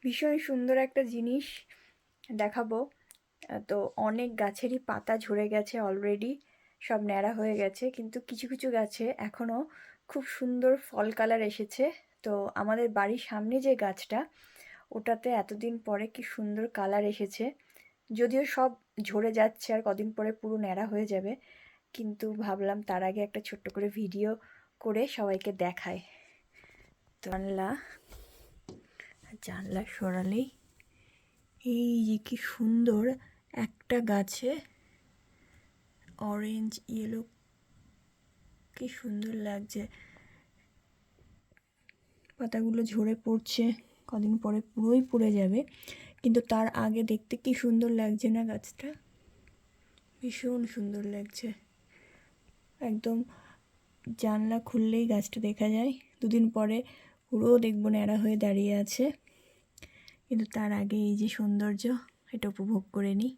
ভীষণ সুন্দর একটা জিনিস দেখাবো। তো অনেক গাছেরই পাতা ঝরে গেছে অলরেডি, সব ন্যাড়া হয়ে গেছে, কিন্তু কিছু কিছু গাছে এখনও খুব সুন্দর ফল কালার এসেছে। তো আমাদের বাড়ির সামনে যে গাছটা, ওটাতে এতদিন পরে কি সুন্দর কালার এসেছে। যদিও সব ঝরে যাচ্ছে আর কদিন পরে পুরো ন্যাড়া হয়ে যাবে, কিন্তু ভাবলাম তার আগে একটা ছোট্ট করে ভিডিও করে সবাইকে দেখায়। তো জানলা সরালেই এই যে কি সুন্দর একটা গাছে অরেঞ্জ ইয়েলো, কি সুন্দর লাগছে। পাতাগুলো ঝরে পড়ছে, কদিন পরে পুরোই পড়ে যাবে, কিন্তু তার আগে দেখতে কি সুন্দর লাগছে না গাছটা, ভীষণ সুন্দর লাগছে। একদম জানলা খুললেই গাছটা দেখা যায়। দুদিন পরে পুরো দেখবো ন্যাড়া হয়ে দাঁড়িয়ে আছে, কিন্তু তার আগে এই যে সৌন্দর্য, এটা উপভোগ করে নিই।